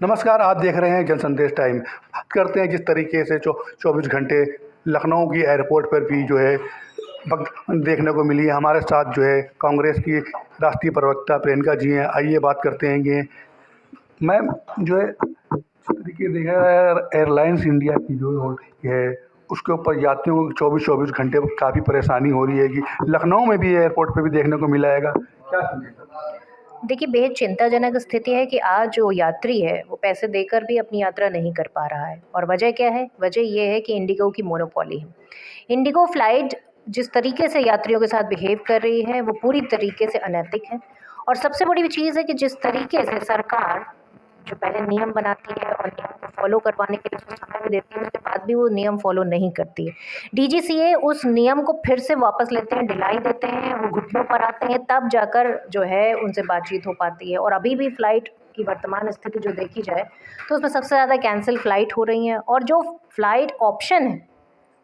नमस्कार, आप देख रहे हैं जन संदेश टाइम। बात करते हैं जिस तरीके से 24 घंटे लखनऊ की एयरपोर्ट पर भी जो है भक्त देखने को मिली है। हमारे साथ जो है कांग्रेस की राष्ट्रीय प्रवक्ता प्रियंका जी हैं। आइए बात करते हैं कि मैम जो है जिस तरीके देखा एयरलाइंस इंडिया की जो है उसके ऊपर यात्रियों को 24 घंटे काफ़ी परेशानी हो रही है कि लखनऊ में भी एयरपोर्ट पर भी देखने को मिला है। क्या समझेगा? देखिए, बेहद चिंताजनक स्थिति है कि आज जो यात्री है वो पैसे देकर भी अपनी यात्रा नहीं कर पा रहा है। और वजह क्या है? वजह ये है कि इंडिगो की मोनोपोली है। इंडिगो फ्लाइट जिस तरीके से यात्रियों के साथ बिहेव कर रही है वो पूरी तरीके से अनैतिक है। और सबसे बड़ी चीज़ है कि जिस तरीके से सरकार जो पहले नियम बनाती है और नियम को फॉलो करवाने के लिए उसको समय भी देती है, उसके बाद भी वो नियम फॉलो नहीं करती है। डीजीसीए उस नियम को फिर से वापस लेते हैं, ढिलाई देते हैं, वो घुटनों पर आते हैं, तब जाकर जो है उनसे बातचीत हो पाती है। और अभी भी फ़्लाइट की वर्तमान स्थिति जो देखी जाए तो उसमें सबसे ज़्यादा कैंसिल फ़्लाइट हो रही हैं। और जो फ़्लाइट ऑप्शन है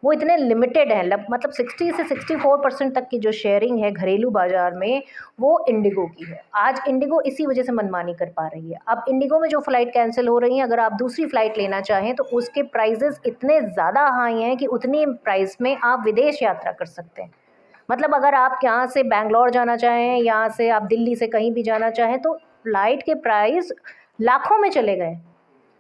वो इतने लिमिटेड है, मतलब 60 से 64% तक की जो शेयरिंग है घरेलू बाज़ार में वो इंडिगो की है। आज इंडिगो इसी वजह से मनमानी कर पा रही है। अब इंडिगो में जो फ़्लाइट कैंसिल हो रही हैं, अगर आप दूसरी फ़्लाइट लेना चाहें तो उसके प्राइसेस इतने ज़्यादा हाई हैं कि उतनी प्राइस में आप विदेश यात्रा कर सकते हैं। मतलब अगर आप यहाँ से बैंगलोर जाना चाहें, यहाँ से आप दिल्ली से कहीं भी जाना चाहें तो फ़्लाइट के प्राइस लाखों में चले गए।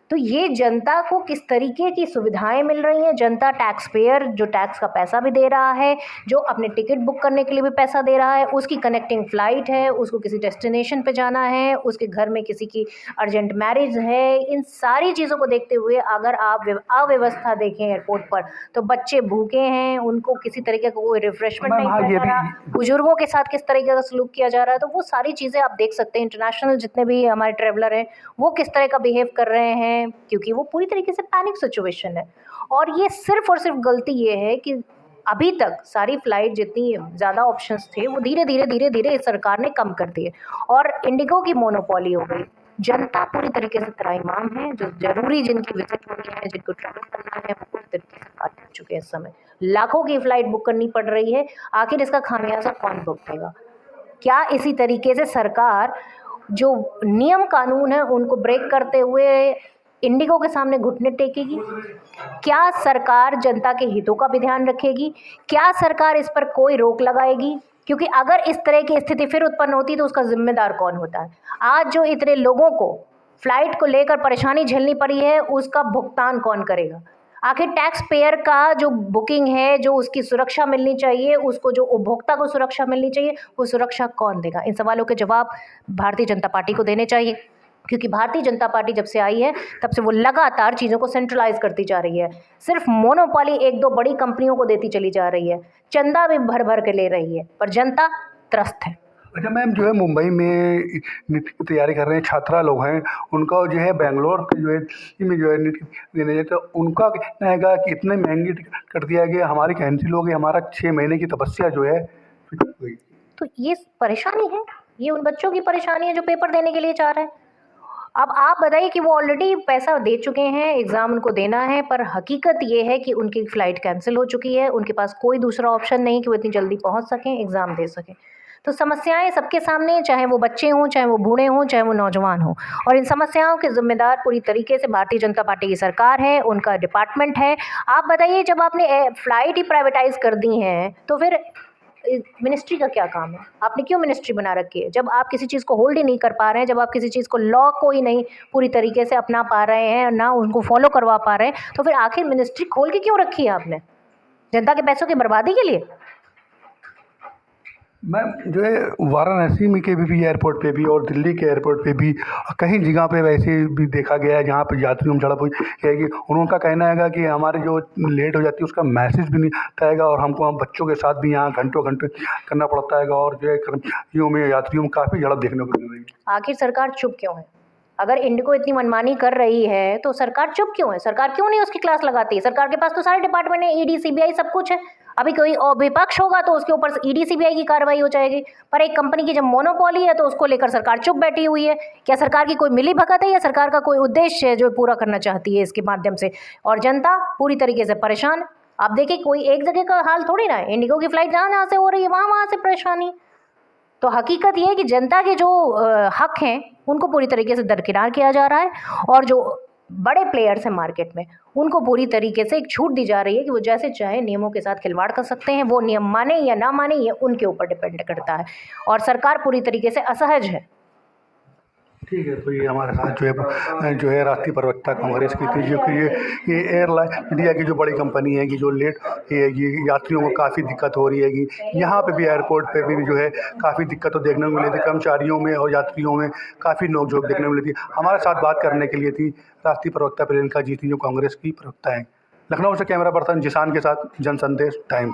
तो ये जनता को किस तरीके की सुविधाएं मिल रही हैं। जनता टैक्स पेयर जो टैक्स का पैसा भी दे रहा है, जो अपने टिकट बुक करने के लिए भी पैसा दे रहा है, उसकी कनेक्टिंग फ़्लाइट है, उसको किसी डेस्टिनेशन पे जाना है, उसके घर में किसी की अर्जेंट मैरिज है, इन सारी चीज़ों को देखते हुए अगर आप अव्यवस्था देखें एयरपोर्ट पर तो बच्चे भूखे हैं, उनको किसी तरीके का कोई रिफ्रेशमेंट मैम नहीं हाँ, दिया ये जा रहा, भी बुजुर्गों के साथ किस तरीके का सलूक किया जा रहा है, तो वो सारी चीज़ें आप देख सकते हैं। इंटरनेशनल जितने भी हमारे ट्रैवलर हैं वो किस तरह का बिहेव कर रहे हैं, क्योंकि वो पूरी तरीके से पैनिक सिचुएशन है। और ये सिर्फ और सिर्फ गलती ये है कि अभी तक सारी फ्लाइट जितनी ज़्यादा ऑप्शंस थे वो धीरे धीरे धीरे धीरे इस सरकार ने कम कर दिए और इंडिगो की मोनोपोली हो गई। जनता पूरी तरीके से त्राहिमाम है। जो जरूरी जिनकी विजिट होनी है, जिनको ट्रैवल करना है, वो पूरी तरीके से बात कर चुके हैं। इस समय लाखों की फ्लाइट बुक करनी पड़ रही है। आखिर इसका खामियाजा कौन भुगतेगा? क्या इसी तरीके से सरकार जो नियम कानून है उनको ब्रेक करते हुए इंडिगो के सामने घुटने टेकेगी? क्या सरकार जनता के हितों का भी ध्यान रखेगी? क्या सरकार इस पर कोई रोक लगाएगी? क्योंकि अगर इस तरह की स्थिति फिर उत्पन्न होती तो उसका जिम्मेदार कौन होता है? आज जो इतने लोगों को फ्लाइट को लेकर परेशानी झेलनी पड़ी है उसका भुगतान कौन करेगा? आखिर टैक्स पेयर का जो बुकिंग है, जो उसकी सुरक्षा मिलनी चाहिए, उसको जो उपभोक्ता को सुरक्षा मिलनी चाहिए, वो सुरक्षा कौन देगा? इन सवालों के जवाब भारतीय जनता पार्टी को देने चाहिए, क्योंकि भारतीय जनता पार्टी जब से आई है तब से वो लगातार चीज़ों को सेंट्रलाइज करती जा रही है। सिर्फ मोनोपोली एक दो बड़ी कंपनियों को देती चली जा रही है, चंदा भी भर भर के ले रही है, पर जनता त्रस्त है। अच्छा मैम, जो है मुंबई में नीट की तैयारी कर रहे हैं छात्रा लोग हैं, उनका जो है बैंगलोर के जो है में जो है नीट देने जाते तो उनका कहना है कि इतने महंगी टिकट कर दिया गया, हमारी कैंसिल हो गई, हमारा 6 महीने की तपस्या जो है फिर हो गई। तो ये परेशानी है, ये उन बच्चों की परेशानी है जो पेपर देने के लिए जा रहे हैं। अब आप बताइए कि वो ऑलरेडी पैसा दे चुके हैं, एग्ज़ाम उनको देना है, पर हकीकत ये है कि उनकी फ़्लाइट कैंसिल हो चुकी है, उनके पास कोई दूसरा ऑप्शन नहीं कि वो इतनी जल्दी पहुंच सकें, एग्ज़ाम दे सकें। तो समस्याएं सबके सामने हैं, चाहे वो बच्चे हों, चाहे वो बूढ़े हों, चाहे वो नौजवान हों। और इन समस्याओं के ज़िम्मेदार पूरी तरीके से भारतीय जनता पार्टी की सरकार है, उनका डिपार्टमेंट है। आप बताइए, जब आपने फ़्लाइट ही प्राइवेटाइज़ कर दी हैं तो फिर मिनिस्ट्री का क्या काम है? आपने क्यों मिनिस्ट्री बना रखी है? जब आप किसी चीज़ को होल्ड ही नहीं कर पा रहे हैं, जब आप किसी चीज़ को लॉ को ही नहीं पूरी तरीके से अपना पा रहे हैं, ना उनको फॉलो करवा पा रहे हैं, तो फिर आखिर मिनिस्ट्री खोल के क्यों रखी है आपने? जनता के पैसों की बर्बादी के लिए? मैम जो है वाराणसी में के भी एयरपोर्ट पे भी और दिल्ली के एयरपोर्ट पे भी कहीं जगह पे वैसे भी देखा गया है जहाँ पे यात्रियों में झड़प हुई है कि उनका कहना है कि हमारे जो लेट हो जाती है उसका मैसेज भी नहीं आता है और हमको हम बच्चों के साथ भी यहाँ घंटों घंटे करना पड़ता है और जो है कर्मचारियों में यात्रियों में काफ़ी झड़प देखने को मिल रही है। आखिर सरकार चुप क्यों है? अगर इंडिगो इतनी मनमानी कर रही है तो सरकार चुप क्यों है? सरकार क्यों नहीं उसकी क्लास लगाती है? सरकार के पास तो सारे डिपार्टमेंट है, ईडी, सीबीआई सब कुछ है। अभी कोई विपक्ष होगा तो उसके ऊपर ईडी, सीबीआई की कार्रवाई हो जाएगी, पर एक कंपनी की जब मोनोपोली है तो उसको लेकर सरकार चुप बैठी हुई है। क्या सरकार की कोई मिली भगत है या सरकार का कोई उद्देश्य है जो पूरा करना चाहती है इसके माध्यम से? और जनता पूरी तरीके से परेशान। आप देखिए, कोई एक जगह का हाल थोड़ी ना है। इंडिगो की फ्लाइट जहाँ जहाँ से हो रही है वहाँ वहाँ से परेशानी। तो हकीकत ये है कि जनता के जो हक हैं उनको पूरी तरीके से दरकिनार किया जा रहा है, और जो बड़े प्लेयर्स हैं मार्केट में उनको पूरी तरीके से एक छूट दी जा रही है कि वो जैसे चाहे नियमों के साथ खिलवाड़ कर सकते हैं। वो नियम माने या ना माने ये उनके ऊपर डिपेंड करता है, और सरकार पूरी तरीके से असहज है। ठीक है, तो ये हमारे साथ जो है राष्ट्रीय प्रवक्ता कांग्रेस की थी, जो कि ये एयरलाइन इंडिया की जो बड़ी कंपनी है कि जो लेट ये यात्रियों को काफ़ी दिक्कत हो रही है कि यहाँ पे भी एयरपोर्ट पे भी जो है काफ़ी दिक्कत तो देखने को मिली थी, कर्मचारियों में और यात्रियों में काफ़ी नोकझोंक देखने को मिली थी। हमारे साथ बात करने के लिए थी राष्ट्रीय प्रवक्ता प्रियंका जी थी, जो कांग्रेस की प्रवक्ता हैं। लखनऊ से कैमरा पर्सन जिसान के साथ जनसंदेश टाइम।